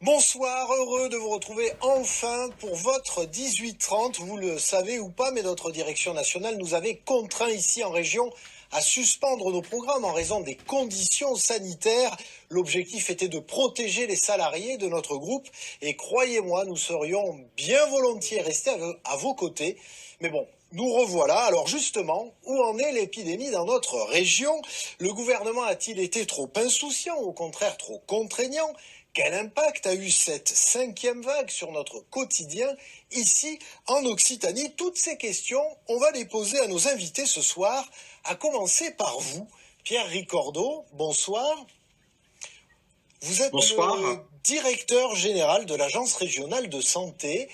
Bonsoir, heureux de vous retrouver enfin pour votre 18h30. Vous le savez ou pas, mais notre direction nationale nous avait contraints ici en région à suspendre nos programmes en raison des conditions sanitaires. L'objectif était de protéger les salariés de notre groupe et croyez-moi, nous serions bien volontiers restés à vos côtés. Mais bon, nous revoilà. Alors justement, où en est l'épidémie dans notre région? Le gouvernement a-t-il été trop insouciant, ou au contraire trop contraignant? Quel impact a eu cette 5e vague sur notre quotidien ici en Occitanie? Toutes ces questions, on va les poser à nos invités ce soir, à commencer par vous, Pierre Ricordeau. Bonsoir. Vous êtes le Bonsoir. directeur général de l'Agence régionale de santé.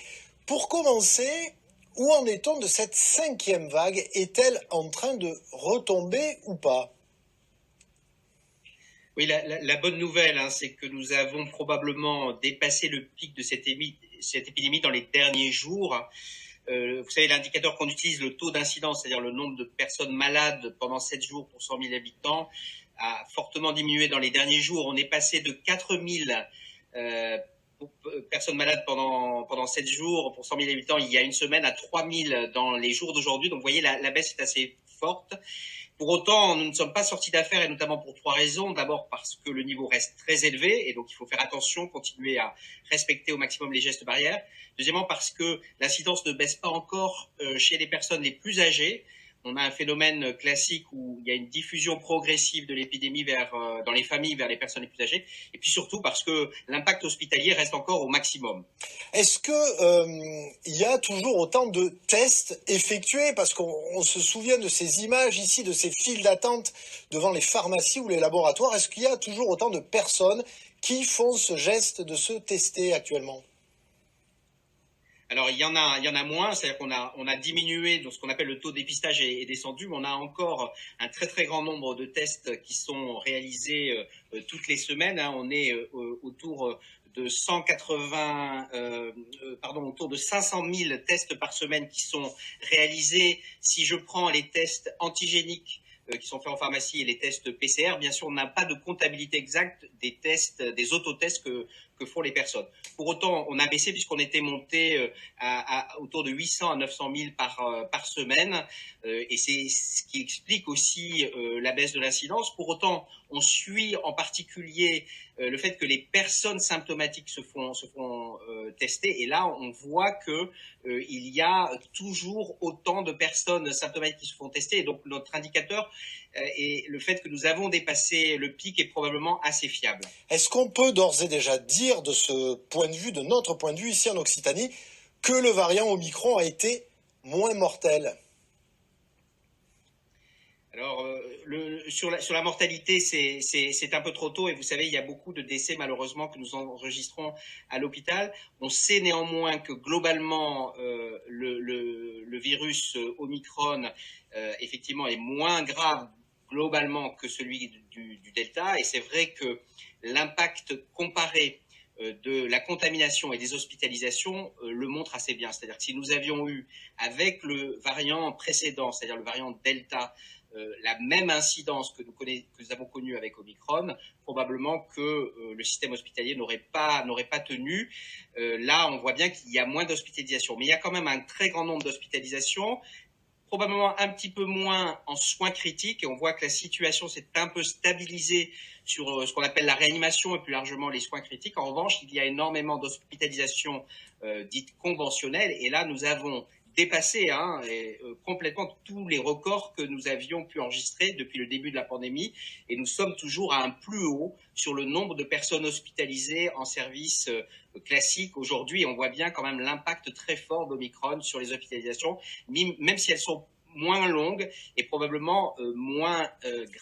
Pour commencer, où en est-on de cette 5e vague? Est-elle en train de retomber ou pas? Oui, la bonne nouvelle, c'est que nous avons probablement dépassé le pic de cette épidémie dans les derniers jours. Vous savez, l'indicateur qu'on utilise, le taux d'incidence, c'est-à-dire le nombre de personnes malades pendant 7 jours pour 100 000 habitants, a fortement diminué dans les derniers jours. On est passé de 4 000 personnes malades pendant 7 jours pour 100 000 habitants il y a une semaine à 3 000 dans les jours d'aujourd'hui. Donc vous voyez, la baisse est assez forte. Pour autant, nous ne sommes pas sortis d'affaire, et notamment pour 3 raisons. D'abord parce que le niveau reste très élevé et donc il faut faire attention, continuer à respecter au maximum les gestes barrières. Deuxièmement, parce que l'incidence ne baisse pas encore chez les personnes les plus âgées. On a un phénomène classique où il y a une diffusion progressive de l'épidémie dans les familles vers les personnes les plus âgées. Et puis surtout parce que l'impact hospitalier reste encore au maximum. Est-ce que y a toujours autant de tests effectués? Parce qu'on se souvient de ces images ici, de ces files d'attente devant les pharmacies ou les laboratoires. Est-ce qu'il y a toujours autant de personnes qui font ce geste de se tester actuellement? Alors, il y en a moins, c'est-à-dire qu'on a diminué, donc ce qu'on appelle le taux de dépistage est descendu, mais on a encore un très très grand nombre de tests qui sont réalisés toutes les semaines. On est autour de 500 000 tests par semaine qui sont réalisés. Si je prends les tests antigéniques qui sont faits en pharmacie et les tests PCR, bien sûr, on n'a pas de comptabilité exacte des tests, des autotests que font les personnes. Pour autant, on a baissé puisqu'on était monté autour de 800 à 900 000 par semaine, et c'est ce qui explique aussi la baisse de l'incidence. Pour autant, on suit en particulier le fait que les personnes symptomatiques se font tester, et là, on voit que il y a toujours autant de personnes symptomatiques qui se font tester, et donc notre indicateur et le fait que nous avons dépassé le pic est probablement assez fiable. Est-ce qu'on peut d'ores et déjà dire de ce point de vue, de notre point de vue ici en Occitanie, que le variant Omicron a été moins mortel? Alors, sur la mortalité, c'est un peu trop tôt, et vous savez, il y a beaucoup de décès malheureusement que nous enregistrons à l'hôpital. On sait néanmoins que globalement, le virus Omicron, effectivement, est moins grave globalement que celui du Delta, et c'est vrai que l'impact comparé de la contamination et des hospitalisations le montre assez bien. C'est-à-dire que si nous avions eu, avec le variant précédent, c'est-à-dire le variant Delta, la même incidence que nous avons connue avec Omicron, probablement que le système hospitalier n'aurait pas tenu. Là, on voit bien qu'il y a moins d'hospitalisations. Mais il y a quand même un très grand nombre d'hospitalisations, probablement un petit peu moins en soins critiques, et on voit que la situation s'est un peu stabilisée sur ce qu'on appelle la réanimation et plus largement les soins critiques. En revanche, il y a énormément d'hospitalisations dites conventionnelles, et là, nous avons dépassé complètement tous les records que nous avions pu enregistrer depuis le début de la pandémie, et nous sommes toujours à un plus haut sur le nombre de personnes hospitalisées en service classique aujourd'hui. On voit bien quand même l'impact très fort d'Omicron sur les hospitalisations, même si elles sont moins longues et probablement moins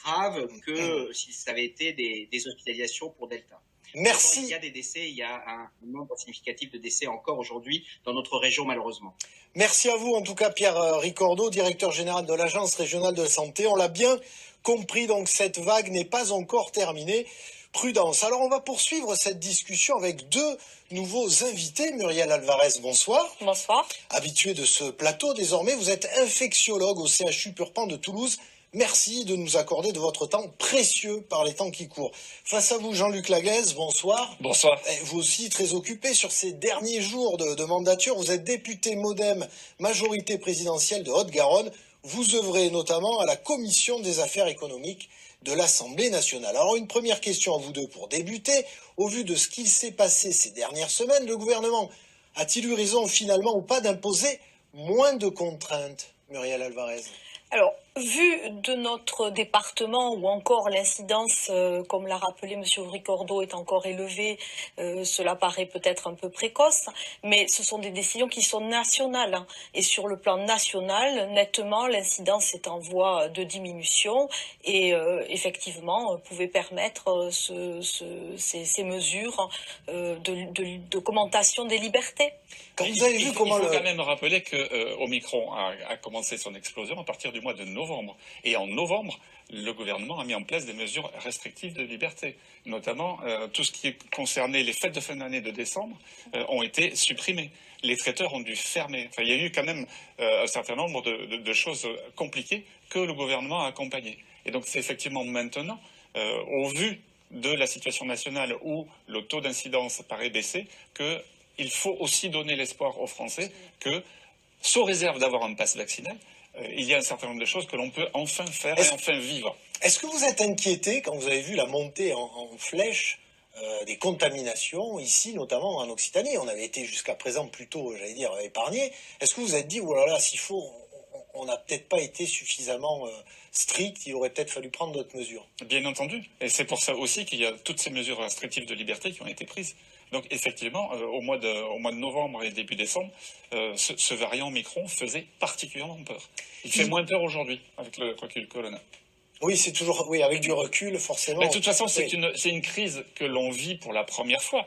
graves que si ça avait été des hospitalisations pour Delta. Merci. Il y a des décès, il y a un nombre significatif de décès encore aujourd'hui dans notre région, malheureusement. Merci à vous, en tout cas, Pierre Ricordeau, directeur général de l'Agence régionale de santé. On l'a bien compris, donc cette vague n'est pas encore terminée. Prudence. Alors, on va poursuivre cette discussion avec deux nouveaux invités. Muriel Alvarez, bonsoir. Bonsoir. Habituée de ce plateau, désormais, vous êtes infectiologue au CHU Purpan de Toulouse. Merci de nous accorder de votre temps précieux par les temps qui courent. Face à vous, Jean-Luc Laguesse, bonsoir. Bonsoir. Vous aussi très occupé sur ces derniers jours de mandature. Vous êtes député MoDem, majorité présidentielle de Haute-Garonne. Vous œuvrez notamment à la Commission des affaires économiques de l'Assemblée nationale. Alors une première question à vous deux pour débuter. Au vu de ce qu'il s'est passé ces dernières semaines, le gouvernement a-t-il eu raison finalement ou pas d'imposer moins de contraintes, Muriel Alvarez? Alors, vu de notre département où encore l'incidence, comme l'a rappelé M. Ricordo, est encore élevée, cela paraît peut-être un peu précoce, mais ce sont des décisions qui sont nationales. Hein. Et sur le plan national, nettement, l'incidence est en voie de diminution et effectivement pouvait permettre ces mesures d'augmentation des libertés. Quand vous avez vu comment il faut quand même rappeler que Omicron a commencé son explosion à partir du mois de novembre. Et en novembre, le gouvernement a mis en place des mesures restrictives de liberté. Notamment, tout ce qui concernait les fêtes de fin d'année de décembre ont été supprimées. Les traiteurs ont dû fermer. Enfin, il y a eu quand même un certain nombre de choses compliquées que le gouvernement a accompagnées. Et donc c'est effectivement maintenant, au vu de la situation nationale où le taux d'incidence paraît baisser, qu'il faut aussi donner l'espoir aux Français que, sous réserve d'avoir un pass vaccinal, il y a un certain nombre de choses que l'on peut enfin faire et enfin vivre. Est-ce que vous êtes inquiété quand vous avez vu la montée en flèche des contaminations ici, notamment en Occitanie? On avait été jusqu'à présent plutôt, j'allais dire, épargnés. Est-ce que vous êtes dit, oh là là, s'il faut, on n'a peut-être pas été suffisamment strict, il aurait peut-être fallu prendre d'autres mesures? Bien entendu. Et c'est pour ça aussi qu'il y a toutes ces mesures restrictives de liberté qui ont été prises. Donc effectivement, au mois de novembre et début décembre, ce variant Omicron faisait particulièrement peur. Il fait moins peur aujourd'hui avec le recul que l'on a. Oui, c'est toujours, oui, avec du recul, forcément. Mais de toute façon, c'est une crise que l'on vit pour la première fois.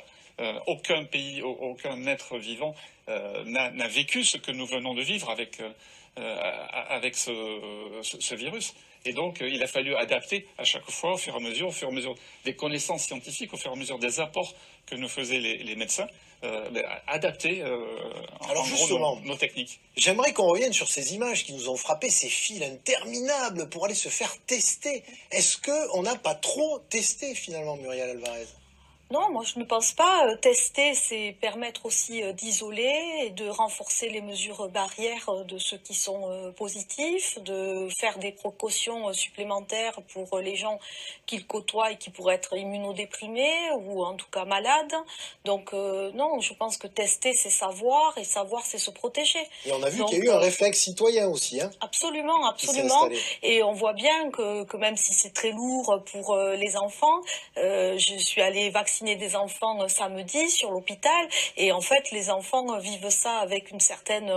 Aucun pays, aucun être vivant n'a vécu ce que nous venons de vivre avec ce virus. Et donc, il a fallu adapter à chaque fois, au fur et à mesure des connaissances scientifiques, au fur et à mesure des apports que nous faisaient les médecins, adapter Alors justement, nos techniques. J'aimerais qu'on revienne sur ces images qui nous ont frappé, ces files interminables pour aller se faire tester. Est-ce qu'on n'a pas trop testé finalement, Muriel Alvarez? Non, moi je ne pense pas. Tester, c'est permettre aussi d'isoler et de renforcer les mesures barrières de ceux qui sont positifs, de faire des précautions supplémentaires pour les gens qu'ils côtoient et qui pourraient être immunodéprimés ou en tout cas malades. Donc non, je pense que tester, c'est savoir et savoir, c'est se protéger. Et on a vu qu'il y a eu un réflexe citoyen aussi. Hein, absolument, absolument. Et on voit bien que même si c'est très lourd pour les enfants, je suis allée vacciner des enfants samedi sur l'hôpital et en fait les enfants vivent ça avec une certaine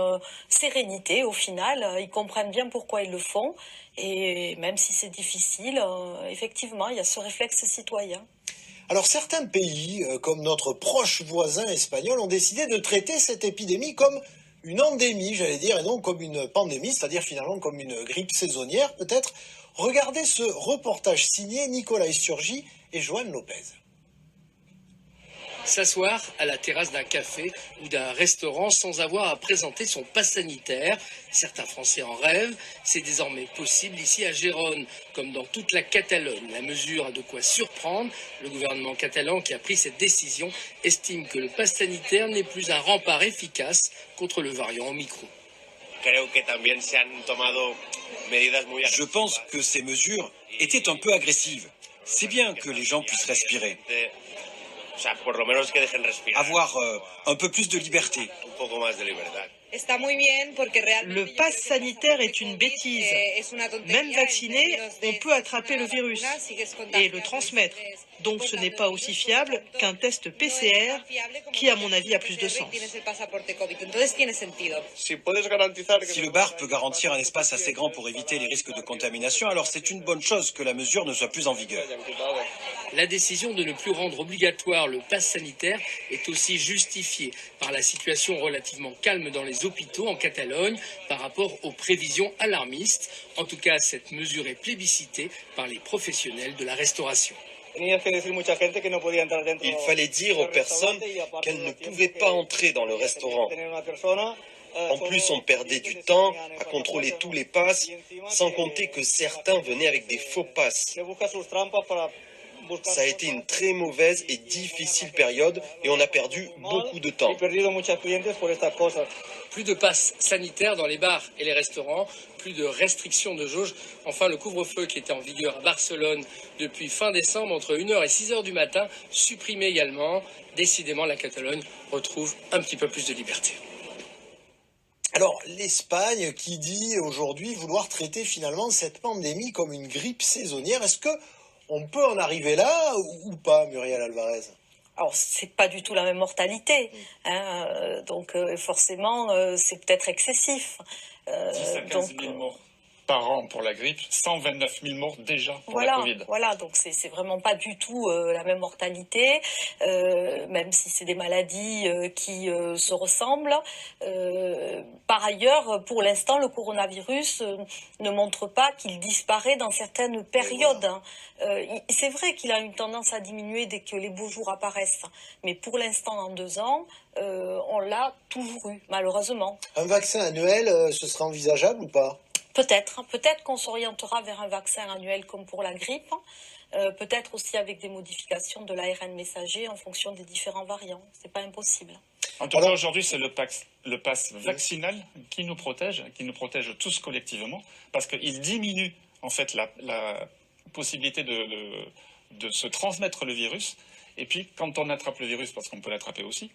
sérénité au final, ils comprennent bien pourquoi ils le font et même si c'est difficile, effectivement il y a ce réflexe citoyen. Alors certains pays, comme notre proche voisin espagnol, ont décidé de traiter cette épidémie comme une endémie, j'allais dire, et non comme une pandémie, c'est-à-dire finalement comme une grippe saisonnière peut-être. Regardez ce reportage signé Nicolas Esturgi et Joanne Lopez. S'asseoir à la terrasse d'un café ou d'un restaurant sans avoir à présenter son pass sanitaire. Certains Français en rêvent. C'est désormais possible ici à Gérone, comme dans toute la Catalogne. La mesure a de quoi surprendre. Le gouvernement catalan qui a pris cette décision estime que le pass sanitaire n'est plus un rempart efficace contre le variant Omicron. Je pense que ces mesures étaient un peu agressives. C'est bien que les gens puissent respirer. Avoir un peu plus de liberté. Le pass sanitaire est une bêtise. Même vacciné, on peut attraper le virus et le transmettre. Donc ce n'est pas aussi fiable qu'un test PCR qui, à mon avis, a plus de sens. Si le bar peut garantir un espace assez grand pour éviter les risques de contamination, alors c'est une bonne chose que la mesure ne soit plus en vigueur. La décision de ne plus rendre obligatoire le pass sanitaire est aussi justifiée par la situation relativement calme dans les hôpitaux en Catalogne par rapport aux prévisions alarmistes. En tout cas, cette mesure est plébiscitée par les professionnels de la restauration. Il fallait dire aux personnes qu'elles ne pouvaient pas entrer dans le restaurant. En plus, on perdait du temps à contrôler tous les passes, sans compter que certains venaient avec des faux passes. Ça a été une très mauvaise et difficile période et on a perdu beaucoup de temps. Plus de passes sanitaires dans les bars et les restaurants, plus de restrictions de jauge. Enfin, le couvre-feu qui était en vigueur à Barcelone depuis fin décembre entre 1h et 6h du matin, supprimé également. Décidément, la Catalogne retrouve un petit peu plus de liberté. Alors, l'Espagne qui dit aujourd'hui vouloir traiter finalement cette pandémie comme une grippe saisonnière, est-ce que on peut en arriver là ou pas, Muriel Alvarez? Alors, c'est pas du tout la même mortalité, hein, donc forcément, c'est peut-être excessif. 10 à 15 000 morts par an pour la grippe, 129 000 morts déjà pour la Covid. Voilà, donc c'est vraiment pas du tout la même mortalité, même si c'est des maladies qui se ressemblent. Par ailleurs, pour l'instant, le coronavirus ne montre pas qu'il disparaît dans certaines périodes. Hein. C'est vrai qu'il a une tendance à diminuer dès que les beaux jours apparaissent, mais pour l'instant, dans 2 ans, on l'a toujours eu, malheureusement. Un vaccin annuel, ce serait envisageable ou pas? Peut-être qu'on s'orientera vers un vaccin annuel comme pour la grippe, peut-être aussi avec des modifications de l'ARN messager en fonction des différents variants. C'est pas impossible. En tout cas, aujourd'hui, c'est le pass vaccinal qui nous protège tous collectivement, parce qu'il diminue en fait la possibilité de se transmettre le virus. Et puis, quand on attrape le virus, parce qu'on peut l'attraper aussi,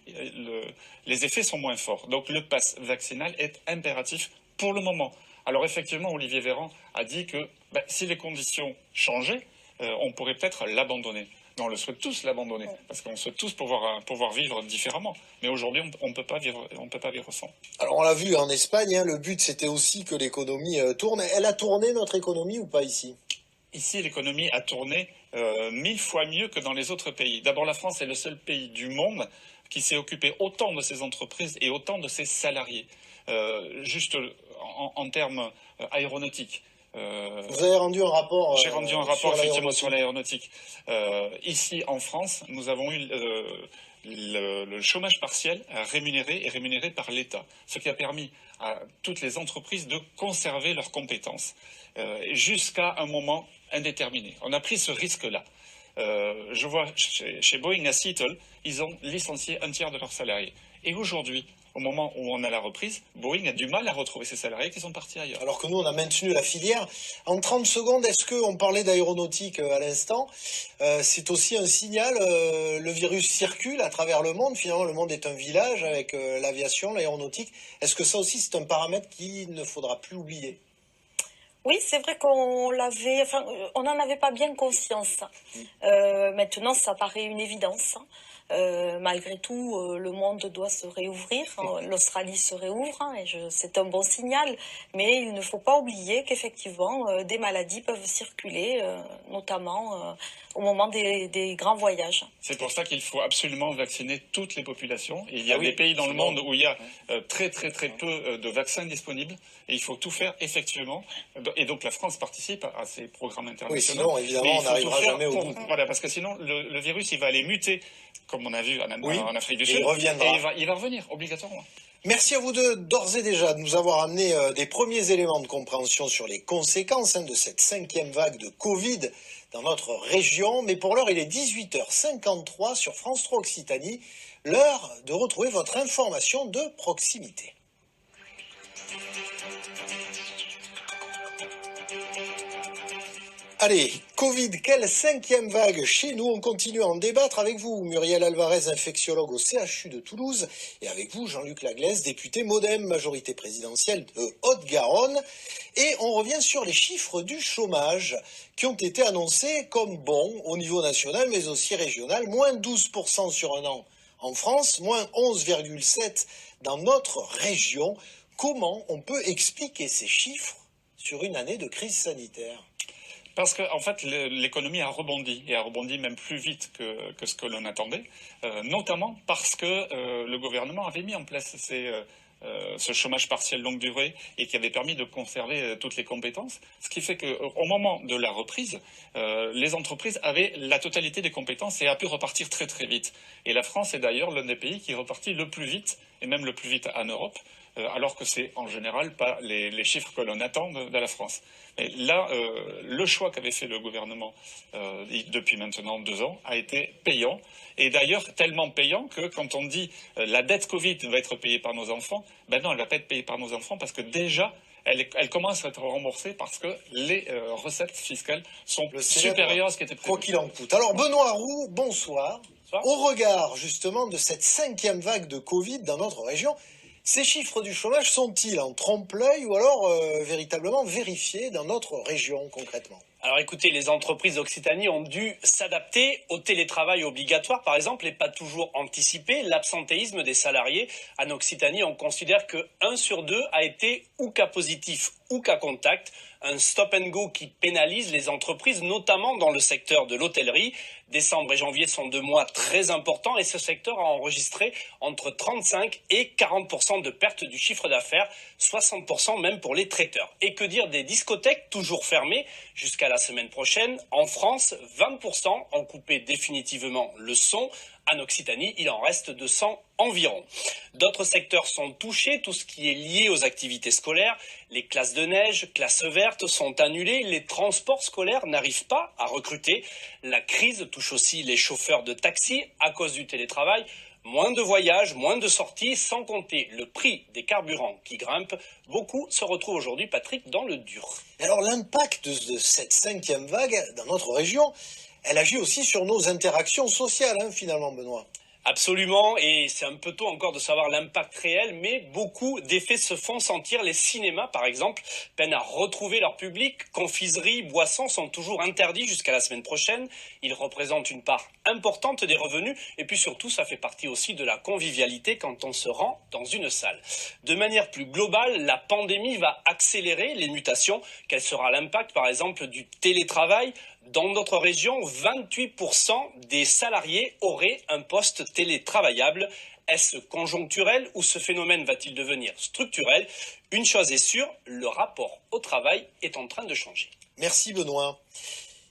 les effets sont moins forts. Donc, le pass vaccinal est impératif pour le moment. Alors effectivement, Olivier Véran a dit que si les conditions changeaient, on pourrait peut-être l'abandonner. Mais on le souhaite tous l'abandonner, parce qu'on souhaite tous pouvoir vivre différemment. Mais aujourd'hui, on ne peut pas vivre sans. Alors on l'a vu en Espagne, hein, le but c'était aussi que l'économie tourne. Elle a tourné notre économie ou pas ici? Ici, l'économie a tourné 1000 fois mieux que dans les autres pays. D'abord, la France est le seul pays du monde qui s'est occupé autant de ses entreprises et autant de ses salariés. Juste en termes aéronautiques. Vous avez rendu un rapport J'ai rendu un rapport effectivement sur l'aéronautique. Ici en France, nous avons eu le chômage partiel rémunéré par l'État, ce qui a permis à toutes les entreprises de conserver leurs compétences jusqu'à un moment indéterminé. On a pris ce risque-là. Je vois chez Boeing à Seattle, ils ont licencié un tiers de leurs salariés. Et aujourd'hui, au moment où on a la reprise, Boeing a du mal à retrouver ses salariés qui sont partis ailleurs. Alors que nous, on a maintenu la filière. En 30 secondes, est-ce qu'on parlait d'aéronautique à l'instant, c'est aussi un signal, le virus circule à travers le monde. Finalement, le monde est un village avec l'aviation, l'aéronautique. Est-ce que ça aussi, c'est un paramètre qu'il ne faudra plus oublier? Oui, c'est vrai on n'en avait pas bien conscience. Maintenant, ça paraît une évidence. Malgré tout, le monde doit se réouvrir. L'Australie se réouvre, hein, et c'est un bon signal. Mais il ne faut pas oublier qu'effectivement, des maladies peuvent circuler, notamment au moment des grands voyages. C'est pour ça qu'il faut absolument vacciner toutes les populations. Et il y a des pays dans le monde où il y a très peu de vaccins disponibles. Et il faut tout faire effectivement. Et donc la France participe à ces programmes internationaux. Oui, sinon, évidemment, on n'arrivera jamais au bout. Voilà, parce que sinon, le virus, il va aller muter, comme on a vu en Afrique du Sud. Il reviendra. Et il va revenir, obligatoirement. Merci à vous deux, d'ores et déjà, de nous avoir amené des premiers éléments de compréhension sur les conséquences de cette 5e vague de Covid dans notre région. Mais pour l'heure, il est 18h53 sur France 3 Occitanie. L'heure de retrouver votre information de proximité. Allez, Covid, quelle 5e vague chez nous? On continue à en débattre avec vous, Muriel Alvarez, infectiologue au CHU de Toulouse, et avec vous, Jean-Luc Laglaise, député MoDem, majorité présidentielle de Haute-Garonne. Et on revient sur les chiffres du chômage qui ont été annoncés comme bons au niveau national, mais aussi régional. Moins 12% sur un an en France, moins 11,7% dans notre région. Comment on peut expliquer ces chiffres sur une année de crise sanitaire? Parce qu'en fait, l'économie a rebondi, et a rebondi même plus vite que ce que l'on attendait, notamment parce que le gouvernement avait mis en place ce chômage partiel longue durée et qui avait permis de conserver toutes les compétences, ce qui fait qu'au moment de la reprise, les entreprises avaient la totalité des compétences et a pu repartir très très vite. Et la France est d'ailleurs l'un des pays qui est reparti le plus vite, et même le plus vite en Europe, alors que c'est en général pas les chiffres que l'on attend de la France. Et là, le choix qu'avait fait le gouvernement depuis maintenant 2 ans a été payant. Et d'ailleurs, tellement payant que quand on dit la dette Covid va être payée par nos enfants, ben non, elle ne va pas être payée par nos enfants parce que déjà, elle commence à être remboursée parce que les recettes fiscales sont supérieures à ce qui était prévu. Quoi qu'il en coûte. Alors, Benoît Roux, bonsoir. Au regard, justement, de cette 5e vague de Covid dans notre région, ces chiffres du chômage sont-ils en trompe-l'œil ou alors véritablement vérifiés dans notre région, concrètement ? Alors écoutez, les entreprises d'Occitanie ont dû s'adapter au télétravail obligatoire, par exemple, et pas toujours anticiper l'absentéisme des salariés. En Occitanie, on considère que 1 sur 2 a été ou cas positif ou cas contact. Un stop and go qui pénalise les entreprises, notamment dans le secteur de l'hôtellerie. Décembre et janvier sont 2 mois très importants et ce secteur a enregistré entre 35 et 40% de perte du chiffre d'affaires, 60% même pour les traiteurs. Et que dire des discothèques toujours fermées jusqu'à la semaine prochaine? En France, 20% ont coupé définitivement le son. En Occitanie, il en reste 200 environ. D'autres secteurs sont touchés, tout ce qui est lié aux activités scolaires. Les classes de neige, classes vertes sont annulées, les transports scolaires n'arrivent pas à recruter. La crise touche aussi les chauffeurs de taxi à cause du télétravail. Moins de voyages, moins de sorties, sans compter le prix des carburants qui grimpe. Beaucoup se retrouvent aujourd'hui, Patrick, dans le dur. Alors l'impact de cette 5e vague dans notre région, elle agit aussi sur nos interactions sociales, finalement, Benoît. Absolument, et c'est un peu tôt encore de savoir l'impact réel, mais beaucoup d'effets se font sentir. Les cinémas, par exemple, peinent à retrouver leur public. Confiseries, boissons sont toujours interdits jusqu'à la semaine prochaine. Ils représentent une part importante des revenus, et puis surtout, ça fait partie aussi de la convivialité quand on se rend dans une salle. De manière plus globale, la pandémie va accélérer les mutations. Quel sera l'impact, par exemple, du télétravail ? Dans notre région, 28% des salariés auraient un poste télétravaillable. Est-ce conjoncturel ou ce phénomène va-t-il devenir structurel? Une chose est sûre, le rapport au travail est en train de changer. Merci Benoît.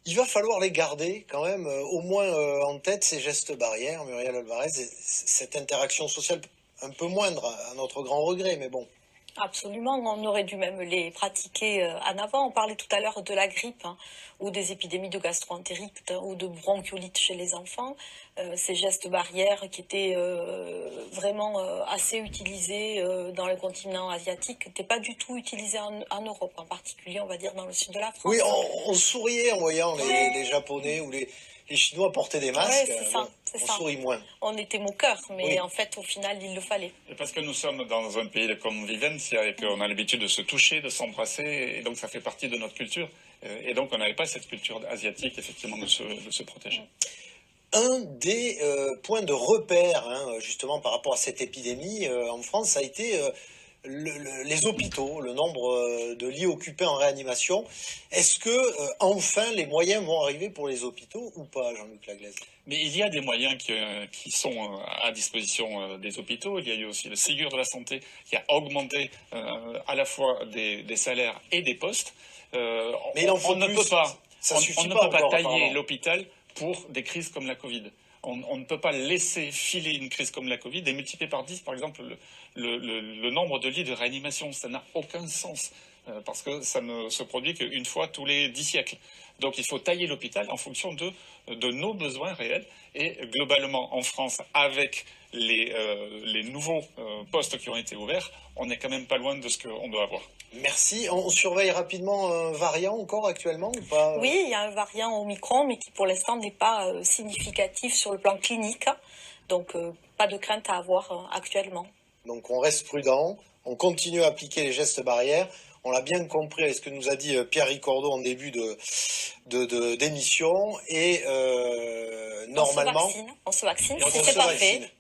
Il va falloir les garder quand même au moins en tête, ces gestes barrières, Muriel Alvarez, cette interaction sociale un peu moindre à notre grand regret, mais bon. Absolument, on aurait dû même les pratiquer en avant. On parlait tout à l'heure de la grippe ou des épidémies de gastro-entérite ou de bronchiolite chez les enfants. Ces gestes barrières qui étaient vraiment assez utilisés dans le continent asiatique n'étaient pas du tout utilisés en Europe, en particulier, on va dire, dans le sud de la France. Oui, on souriait en voyant les Japonais ou les Chinois portaient des masques. Ouais, c'est ça. On sourit moins. On était moqueurs, mais en fait, au final, il le fallait. Et parce que nous sommes dans un pays de convivencia et qu'on a l'habitude de se toucher, de s'embrasser, et donc ça fait partie de notre culture. Et donc on n'avait pas cette culture asiatique, effectivement, de se protéger. Un des points de repère, justement, par rapport à cette épidémie en France, ça a été les hôpitaux, le nombre de lits occupés en réanimation. Est-ce que, enfin, les moyens vont arriver pour les hôpitaux ou pas, Jean-Luc Laglaise ? Mais il y a des moyens qui sont à disposition des hôpitaux. Il y a eu aussi le Ségur de la santé qui a augmenté à la fois des salaires et des postes. Mais il en faut plus. On ne peut pas tailler l'hôpital pour des crises comme la Covid. On ne peut pas laisser filer une crise comme la Covid et multiplier par 10, par exemple, le nombre de lits de réanimation. Ça n'a aucun sens parce que ça ne se produit qu'une fois tous les 10 siècles. Donc il faut tailler l'hôpital en fonction de nos besoins réels. Et globalement, en France, avec les nouveaux postes qui ont été ouverts, on n'est quand même pas loin de ce qu'on doit avoir. Merci. On surveille rapidement un variant encore actuellement ou pas ? Oui, il y a un variant Omicron, mais qui pour l'instant n'est pas significatif sur le plan clinique. Donc pas de crainte à avoir actuellement. Donc on reste prudent, on continue à appliquer les gestes barrières. On l'a bien compris avec ce que nous a dit Pierre Ricordeau en début d'émission. Et normalement... On se vaccine, si ce n'est pas fait.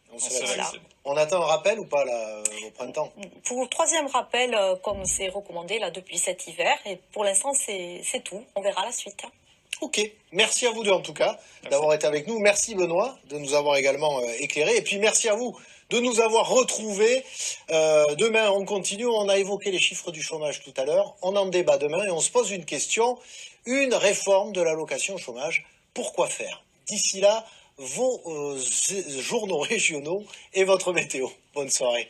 On attend un rappel ou pas là, au printemps ? Pour le 3e rappel, comme c'est recommandé là depuis cet hiver, et pour l'instant c'est tout, on verra la suite. Ok, merci à vous deux en tout cas d'avoir été avec nous. Merci Benoît de nous avoir également éclairé. Et puis merci à vous de nous avoir retrouvés. Demain on continue, on a évoqué les chiffres du chômage tout à l'heure. On en débat demain et on se pose une question. Une réforme de l'allocation chômage, pourquoi faire ? D'ici là, vos journaux régionaux et votre météo. Bonne soirée.